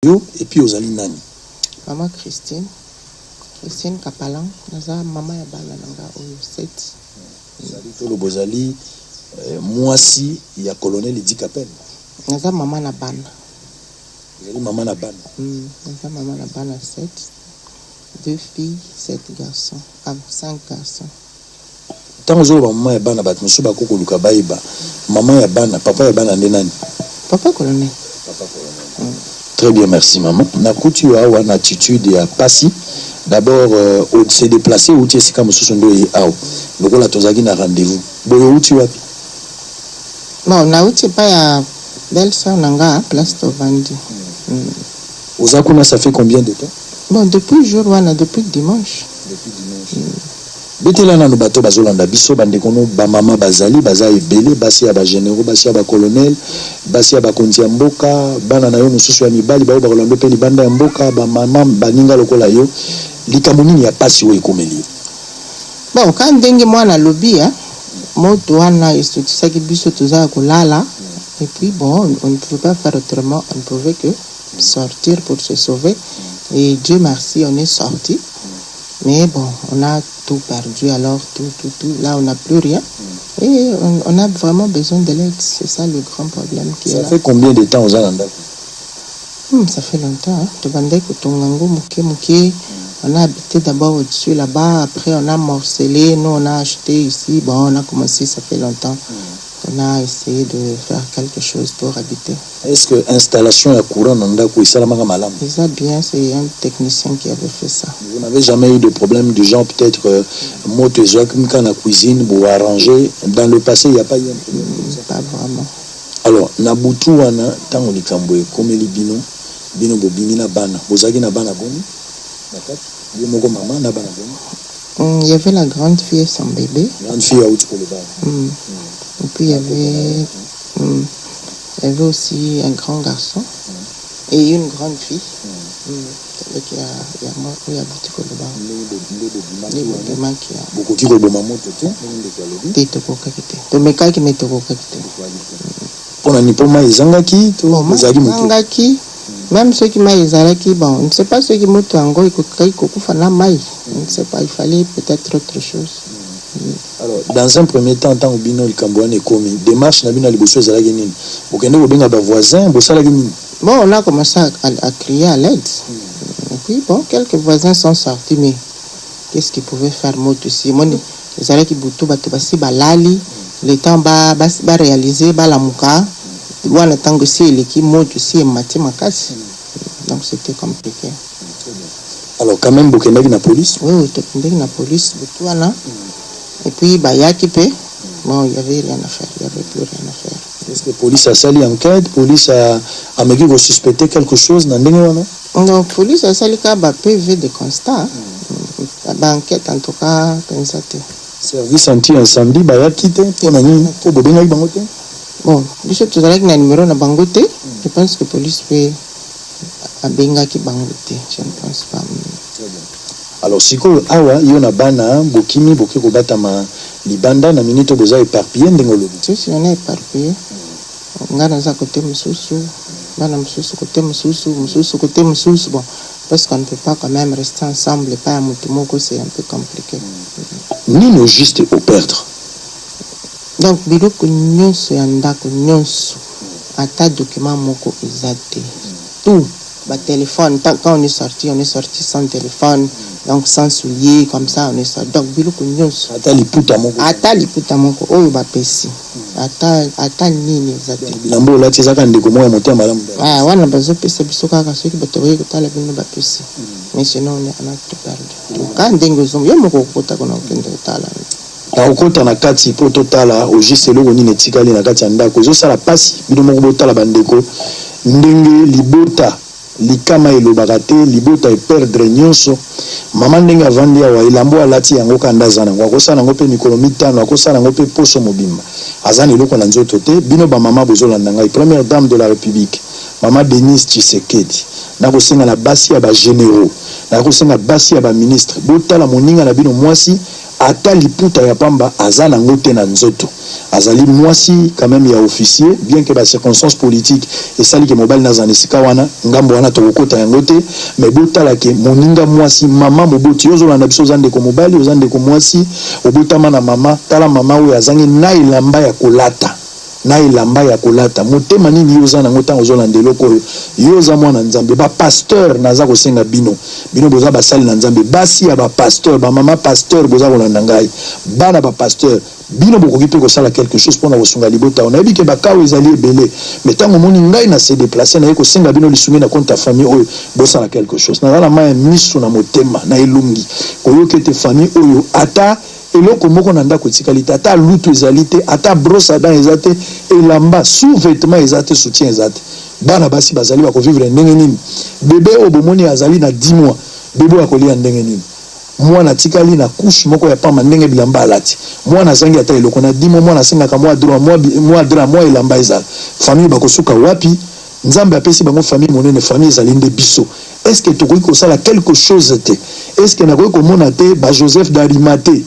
Yo et puis aux Nani. Maman Christine Kapalan, naza maman ya bana nanga oyo 7. Zali tolo bozali mwasi ya colonel Idi Kapel. Naza maman na bana. Zali maman na bana. Naza maman na bana 7. 2 filles, 7 garçons. 5 garçons. Tant que maman ya bana bat musu bakoko luka baiba. Maman ya bana, papa ya bana ndenani. Papa colonel. Papa colonel. Très bien, merci maman. Nakuti wa une attitude ya pasi. D'abord, on s'est déplacé où tu es comme Sosondo et Ao. Donc on a tozaki na rendez-vous. Boyo où tu es? Bon, na uti pas ya belle sœur nanga place Tovandi. Ozakuna ça fait combien de temps? Bon, depuis jour wana, depuis dimanche. Depuis dimanche. Betela na no bato bazolanda biso bande kono ba mama bazali baza ebele basi ya ba généraux basi ya ba colonel basi ya ba konti ya mboka bana na yo mususu ya mibali ba kolando pe libanda ya mboka ba mama baninga lokola yo likambo nini ya pasi o ekomeli. Bon, quand ndenge mwana lobi moto wana esotisaki biso toza kolala et puis bon on ne pouvait pas faire autrement, on ne pouvait que sortir pour se sauver et Dieu merci on est sorti. Mais bon, on a tout perdu, alors tout. Là, on n'a plus rien. Et on a vraiment besoin de l'aide. C'est ça le grand problème qui est là. Ça fait combien de temps aux Alanda? Ça fait longtemps. On a habité d'abord au-dessus là-bas. Après, on a morcelé. Nous, on a acheté ici. Bon, on a commencé, ça fait longtemps. On a essayé de faire quelque chose pour habiter. Est-ce que l'installation de courant déjà bien, c'est un technicien qui avait fait ça. Vous n'avez jamais eu de problème du genre peut-être moto dans la cuisine pour arranger? Dans le passé, il n'y a pas eu un problème? Pas vraiment. Alors, Nabutu wana tango likamboe comme les bino bobimi na bana. Bozaki na bana boni? D'accord. Yomoko maman na bana boni? Il y avait la grande fille et son bébé. Grande fille à Outiko le bar. Et puis il y avait aussi un grand garçon et une grande fille qui a Outiko le bar. Même ceux qui m'ont bon, on ne sait pas ceux qui m'ont on ne sait pas, il fallait peut-être autre chose. Alors, dans un premier temps, tant que Bino Likambouane est commis, démarche n'a pas liboso ezalaki nini? Bokende kobenga ba voisins, bosalaki nini? Bon, on a commencé à crier à l'aide. Et puis bon, quelques voisins sont sortis, mais qu'est-ce qu'ils pouvaient faire moto ici? Moi, ezalaki butu bato basi balali, le temps ba réaliser ba la muka, wana tango si l'équipe moto ici mati makasi. Donc c'était compliqué. Alors quand même bokendaki na police? Oui, tokendaki na police butu wana. Et puis, bon, il n'y avait rien à faire, il n'y avait plus rien à faire. Est-ce que la police a sali enquête? La police a me suspecté quelque chose? Non, la police a sali PV de constat. Enquête, en tout cas, comme ça. Service anti-incendie, il y a quitté pour Bangote? Bon, je sais que tu as un numéro na Bangote. Je pense que la police peut Bangote. Je ne pense pas. Alors siko awa yona bana bokimi boki ko batama libanda na minute boza éparpillé ndengolo. Si on est éparpillé. Ngana za côté mususu, bana mususu côté mususu côté mususu bon parce qu'on ne peut pas quand même rester ensemble et pas à mutumoko, c'est un peu compliqué. Ni le juste au perdre. Donc biloko nyonso ya ndako nyonso ata document moko ezate. Tout ba téléphone quand on est sorti sans téléphone. Donc sans souliers comme ça on est sorti. Donc biloko nyonso ata liputa moko oyo ba pesi ata nini ezate. Bilambo lati ezaka ndeko moya moto malamu. Wana bazo pesa biso kaka soki bato baye kotala bino ba pesi. Mais sinon on a tout perdu. Quand ndenge zo yo moko kota kona okende kotala. Na okota na kati po totala o juste eloko nini etikali na kati ya ndako zo sala pasi bino moko botala bandeko ndenge libota likama elobaka te libota eperdre nyonso mama ndenge avandi awa elambo alati yango kanda zana ngo akosala yango mpe mikolo mitano akosala yango mpe poso mobimba azana eloko na nzoto te bino bamama bozolanda ngai première dame de la république mama Denise Tshisekedi nakosenga na basi ya bagénéraux nakosenga basi ya baministre botala moninga na bino mwasi ata liputa ya pamba aza nango te na nzoto azali mwasi quand même ya officier bien que ba circonstances politiques esali ke mobali nazana esika wana ngambo wana tokokota yango te mais botala ke moninga mwasi mama moboti ozolanda biso ozande ko mobali ozande ko mwasi obotama na mama tala mama oyo azangi na ilamba ya kolata na ilamba ya kolata motema nini yoza nango ntango ozolanda eloko oyo yoza mwana nzambe bapasteur naza kosenga bino boza basali na nzambe basi ya bapasteur bamama pasteur boza kolanda ngai bana bapasteur bino bokoki mpe kosala quelque chose mpona kosunga libota oyo nayebi ke bakao ezali ebele mais ntango omoni ngai na se déplace naye kosenga bino lisungi na compte ya famille oyo bosala quelque chose naza na mai ya miso na motema na elongi koyoka ete famille oyo ata eloko moko na ndako etikali te ata lutu ezali te ata brosse à dents eza te elamba sous-vêtement eza te soutien eza te bana basi bazali bakovivre ndenge nini bebe oyo bomoni azali na 10 mois bebe oyo akolia ndenge nini mwana atikali na couche moko ya pamba ndenge bilamba alati mwana azangi ata eloko na 10 mois mwana asengaka mwa elamba ezala famille bakosuka wapi nzambe apesi bango famille monene famille ezali nde biso est-ce que tokoki kosala quelque chose te est-ce que nakoki komona te ba Joseph d'Arimathée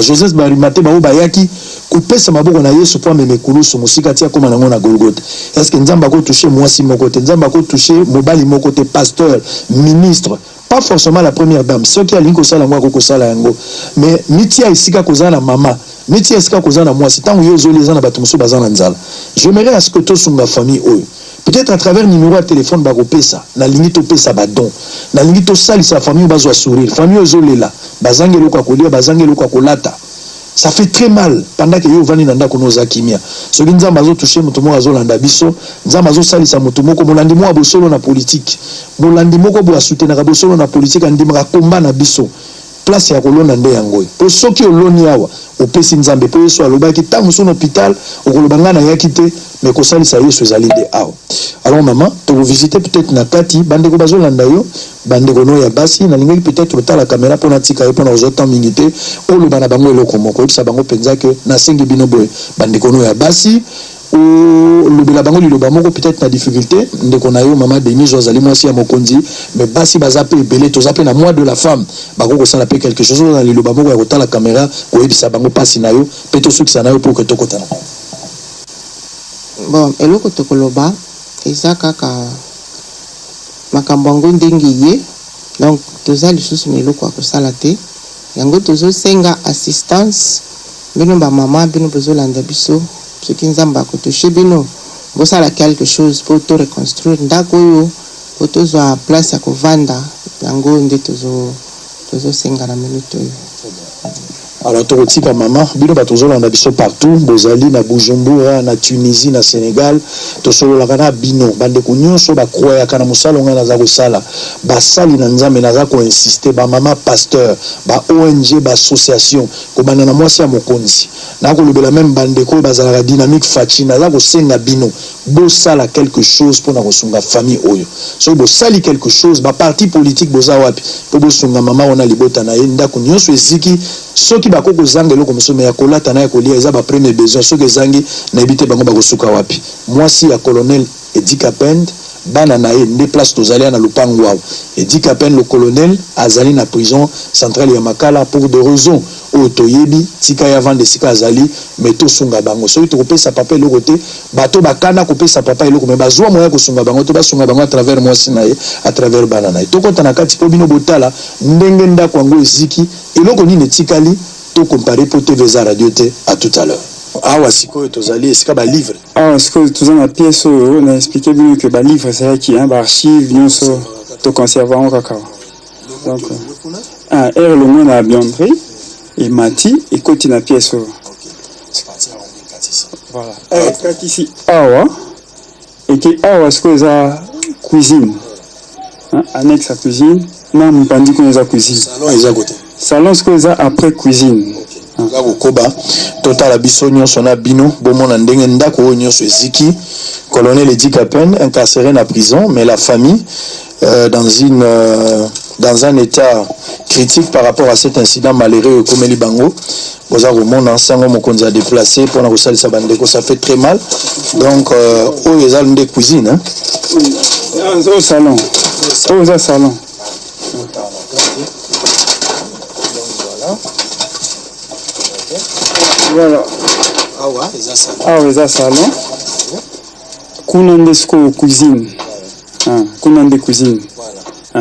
Joseph d'Arimathée bao bayaki kopesa maboko na Yesu po ameme kulusu musika tia koma nango na Golgotha est-ce que nzamba ko toucher mwasi moko te nzamba ko toucher mobali moko te pasteur ministre pas forcément la première dame ceux qui alingi kosala ngwa ko sala yango mais mitia isika kozana mama mitia isika kozana mwasi tango yozo les na bato musu bazana nzala j'aimerais à ce que to sunga famille oyo peut-être à travers numéro de téléphone bakopesa na lingi to pesa badon na lingi to salisa famille bazwa sourire famille ozolela bazangelo kwa kolia bazangelo kwa kolata ça fait très mal pendant que yo vani nanda kono za kimia soki nzamba zo toucher mutu moko azolanda biso nzamba zo salisa mutu moko molandi mo abosolo na politique molandi moko bo soutenir abosolo na politique andimaka komba na biso place ya kolona nde yango po soki oloni awa opesi nzambe po Yesu alobaki tango so na hôpital okolobanga na yaki te mais kosalisa Yesu ezali nde awa alors maman to vous visiter peut-être na kati bande ko bazolanda yo bande kono ya basi na lingi peut-être otala caméra pona tika yo pona ozota mingi te oloba na bango eloko moko ebisa bango penza ke na sengi bino boy bande kono ya basi o lobela bango liloba moko peut-être na difficulté ndeko na yo mama Denise ozali mwasi ya mokonzi mais basi bazape ebele tozape na mois de la femme bako kosala pe quelque chose na liloba moko ya kotala caméra ko ebisa bango pasi na yo peut-être sukisa na yo pour que tokotana bon eloko tokoloba eza kaka makambo yango ndenge ye donc toza lisusu na eloko ya kosala te yango tozosenga assistance bino bamama bino bozolanda biso soki nzambe akotouche bino bosala quelque chose po to reconstruire ndako oyo po tozwa place ya kovanda yango nde tozosenga na minute oyo alors tokotika mama bino batozolanda biso partout bozali na Bujumbura na Tunisie na Sénégal tosololaka na bino bandeko nyonso bakroyaka na mosala nga naza kosala basali na nzambe naza koinsister bamama pasteur ba ONG ba association kobanda na mwasi ya mokonzi nakolobela même bandeko bazalaka dynamique fachi naza kosenga bino bosala quelque chose mpona kosunga famille oyo soki bosali quelque chose baparti politique boza wapi po bosunga mama wana libota na ye ndako nyonso eziki soki bakoko zanga eloko mosusu ya kolata na ya kolia eza ba premier besoin soki ezangi na ebite bango bakosuka wapi mwasi ya colonel Edi Kapend bana na ye nde place tozali na lupango wawo Edi Kapend le colonel azali na prison centrale ya Makala pour des raisons oyo toyebi tika ya vande sika azali mais tosunga bango soki tokopesa papa eloko te bato bakana kopesa papa eloko mais bazwa moya kosunga bango to basunga bango à travers mwasi na ye à travers bana na ye tokota na kati po bino botala ndenge ndako yango eziki eloko nini etikali to comparer po TV radio te à tout à l'heure awa sikoyo tozali esika ba livre sikoyo toza na pièce oyo na expliquer bino que ba livre ezalaki ba archive nyonso to conserver ngo kaka donc longo na bienvenue et Mati et côté na pièce voilà kati ici awa et qui awa ce que ça cuisine annexe à cuisine na mpandi ko za cuisine salon eza côté salon ce que ça après cuisine nga kokoba total biso nyonso na bino bomona ndenge ndako oyo nyonso eziki colonel Edi Kapend incarcéré na prison mais la famille dans un état critique par rapport à cet incident malheureux comme Eli Bango boza komona sango mokonzi a déplacé pour na kosalisa bandeko ça fait très mal donc oyo eza nde cuisine hein au salon au salon voilà Voilà. Ah ouais, ça salon. Kunandesco cuisine. Kunande cuisine.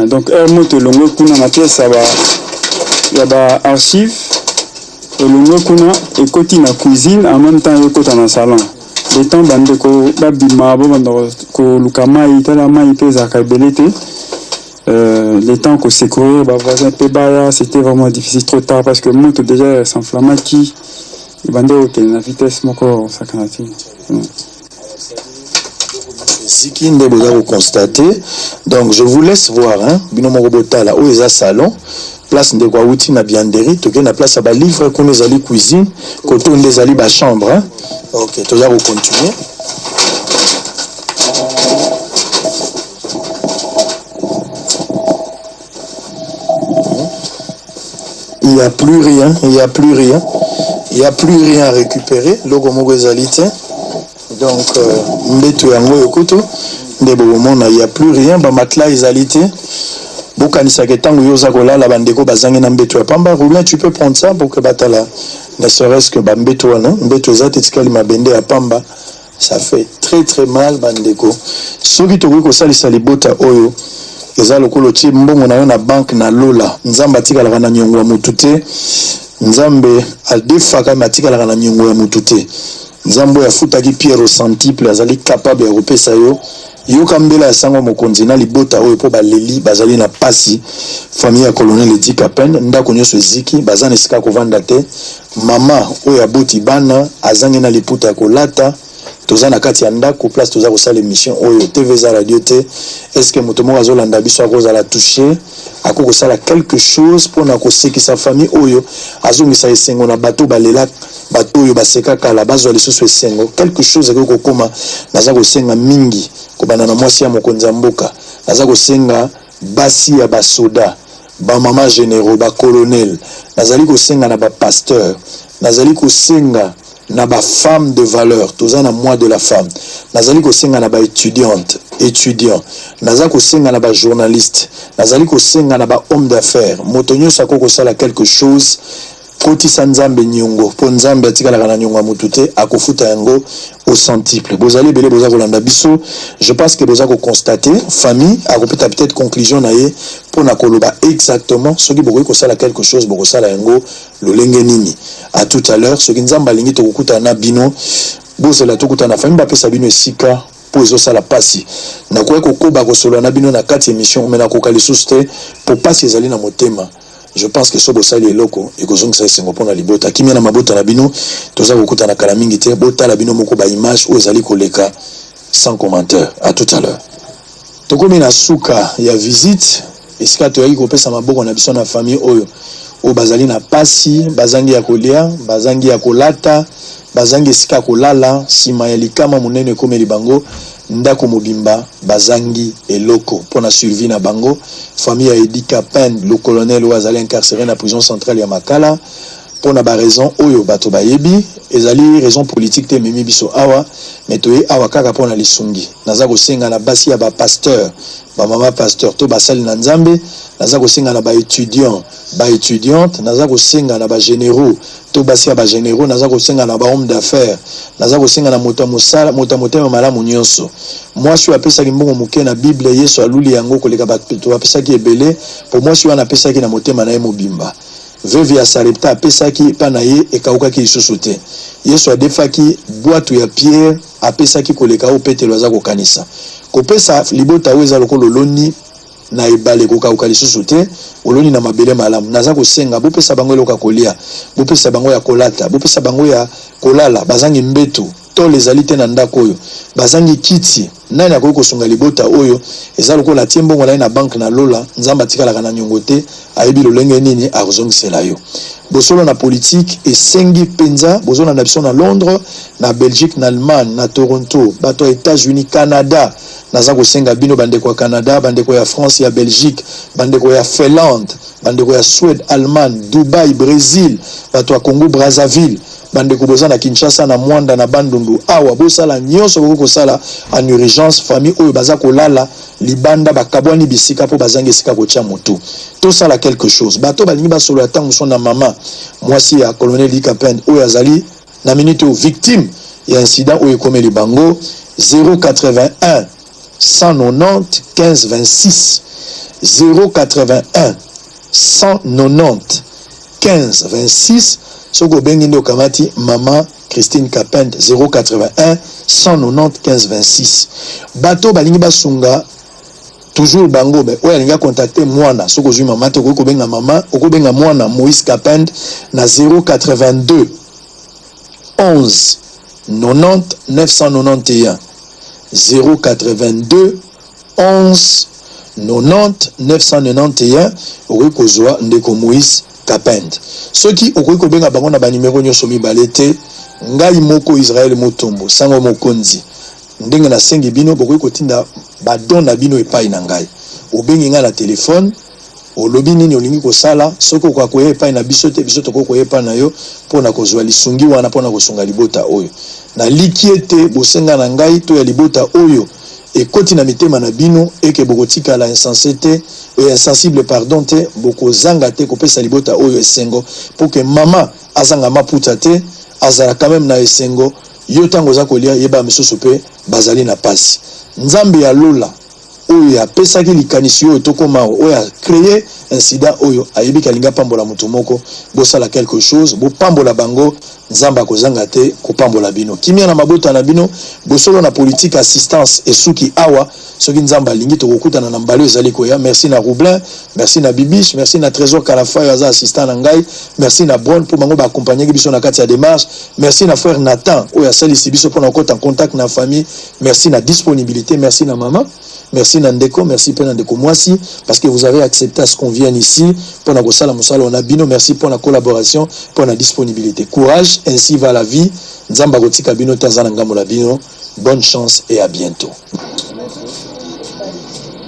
Donc moto longo kuna na pièce ya ba archive longo kuna ekoti na cuisine en même temps ekota na salon. Le temps bande ko babima bo bando ko lukama itala mai pesa ka belete. Le temps qu'on s'est couru, voisin Pebaya, c'était vraiment difficile trop tard parce que moto déjà s'enflamma qui bando que la vitesse mon corps ça canati. Ziki nde boza ko constater. Donc je vous laisse voir hein bino mo robotala o eza salon place nde kwa uti na bianderie to na place ba livre ko nezali cuisine ko to nezali ba chambre hein. OK, to za ko continuer. Il n'y a plus rien, il n'y a plus rien. Il n'y a plus rien à récupérer. Logo moko ezalité. Donc mbeto yango yokoto ndebo mona il n'y a plus rien ba matelas ezalité. Bokanisa ke tango yoza kolala bandeko bazangi na mbeto ya pamba. Roulin tu peux prendre ça pour que batala ne serait-ce que ba mbeto wana mbeto ezate tikali mabende ya pamba. Ça fait très très mal bandeko. Soki tokoki kosalisa libota oyo eza lokolo tie mbongo na yo na banque na lola nzambe atikalaka na nyongo ya mutu te nzambe adefaka atikalaka na nyongo ya mutu te nzambe oyo afutaki pierre au centuple azali capable ya kopesa yo yoka mbela ya sango mokonzi na libota oyo mpo baleli bazali na pasi famille ya colonel Edi Kapen ndako nyonso eziki baza na esika kovanda te mama oyo aboti bana azangi na liputa ya kolata toza na kati ya ndako place toza kosala émission oyo TV za radio te est-ce que moto moko azolanda biso akozala touché akokosala quelque chose mpona kosekisa famille oyo azongisa esengo na bato balela bato oyo baseka kala bazwa lisusu esengo quelque chose ekoki kokoma naza kosenga mingi kobanda na mwasi ya mokonzi ya mboka naza kosenga basi ya basoda bamama généraux bacolonel nazali kosenga na bapasteur nazali kosenga na ba femme de valeur toza na mois de la femme nazali kosenga na ba étudiante étudiant nazali kosenga na ba journaliste nazali kosenga na ba homme d'affaires moto nyonso akoko sala quelque chose kotisa nzambe nyongo po nzambe atikalaka na nyongo ya mutu te akofuta yango au centuple bozali ebele boza kolanda biso je pense que boza koconstater famille akopeta peut-être conclusion na ye mpona koloba exactement soki bokoki kosala quelque chose bokosala yango lolenge nini à tout à l'heure soki nzambe alingi tokokutana na bino bozela tokutana na famille bapesa bino esika mpo ezosala pasi nakoki kokoba kosolola na bino na kati émission me nakoka lisusu te mpo pasi ezali na motema. Je pense que sobo sali eloko ekozongisa esengo mpona libota kimia na mabota na bino toza kokuta na kala mingi te bota la bino moko ba image oyo ezali koleka sans commentaire. À tout à l'heure. Tokomi na suka ya visite esika toyaki kopesa maboko na biso na famille oyo o bazali na pasi bazangi ya kolia bazangi ya kolata bazangi esika kolala sima ya likama monene komeli bango ndako mobimba bazangi eloko pona survie na bango famille ya Edi Kapen le colonel oyo azali incarcéré na prison centrale ya Makala pona ba raison oyo bato bayebi ezali raison politique te memi biso awa mais toye awa kaka pona lisungi naza kosenga na basi ya ba pasteur ba mama pasteur to basali na nzambe naza kosenga na ba étudiant ba étudiante naza kosenga na ba généraux to basi ya ba généraux naza kosenga na ba homme d'affaires naza kosenga na moto mosala moto motema malamu nyonso moi je apesa ki mbongo moke na bible yesu aluli yango koleka bato apesa ki ebele pour moi je apesa ki na motema na ye mobimba veuve ya Sarepta apesaki pana ye ekawukaki lisusu te yesu adefaki bwatu ya pierre apesaki koleka o petelo aza kokanisa kopesa libota oyo eza lokolo loni na ebale kokawuka lisusu te oloni na mabele malamu naza kosenga bopesa bango eloka kolia bopesa bango ya kolata bopesa bango ya kolala bazangi mbeto to lezali te na ndako oyo bazangi kiti nani akoki kosunga libota oyo eza lokola tie mbongo na ye na banke na lola nzambe atikalaka na nyongo te ayebi lolenge nini akozongisela yo bosolo na politique esengi mpenza bozolanda biso na Londres na Belgique na Allemagne na Toronto bato ya États-Unis Canada naza kosenga bino bandeko ya Canada bandeko ya France ya Belgique bandeko ya Finlande bandeko ya Suède Allemagne Dubaï Brésil bato ya Congo Brazzaville bande ko boza na Kinshasa na Mwanda na Bandundu awa bosala nyonso ko sala en urgence famille oyo baza ko lala libanda bakabwani bisika po bazange sika ko tia moto to sala quelque chose bato balingi ba solo atango son na mama mwasi ya colonel Likapende oyo azali na minute aux victimes et incident oyo komeli bango 081 190 15 26 081 190 15 26 soko bengi ndo kamati mama Christine Kapende 081 190 15 26 bato balingi basunga toujours bango be oya linga contacter mwana soko zui mama te ko benga mama ko benga mwana Moïse Kapende na 082 11 90 991 082 11 90 991 okoki kozwa ndeko Moïse Kapende soki okoki kobenga bango na banimero nyonso mibale te ngai moko Israël Motombo sango mokonzi ndenge na sengi bino bokoki kotinda badon na bino epai na ngai obengi nga na telefone olobi nini olingi kosala soki okokoya epai na biso te biso tokokoya epai na yo mpona kozwa lisungi wana mpona kosunga libota oyo na liki ete bosenga na ngai to ya libota oyo ekoti na mitema na bino eke bokotikala insensible pardon te bokozanga te kopesa libota oyo esengo pour que mama azanga maputa te azala quand même na esengo yo tango za kolia yeba misusu pe bazali na pasi nzambe ya lola oyo apesaki likanisi oyo tokoma oyo a créé incident oyo ayebi kalinga pambola mutu moko bosala quelque chose bopambola bango nzamba kozanga te kopambola bino kimia na mabota na bino bosolo na politique assistance esuki awa soki nzamba lingi tokokutana na mbalo ezali koya merci na Roublin merci na Bibiche merci na Trésor Kalafa yaza assistant na ngai merci na Bron pour bango ba accompagner biso na kati ya démarche merci na frère Nathan oyo asalisi biso pour na kota en contact na famille merci na disponibilité merci na maman merci Nandeko, merci pour Nandeko Mwasi, parce que vous avez accepté à ce qu'on vienne ici, pour la Gossala Moussala Onabino, merci pour la collaboration, pour la disponibilité. Courage, ainsi va la vie. Nzamba Gotika Bino, Tanzananga Molabino, bonne chance et à bientôt.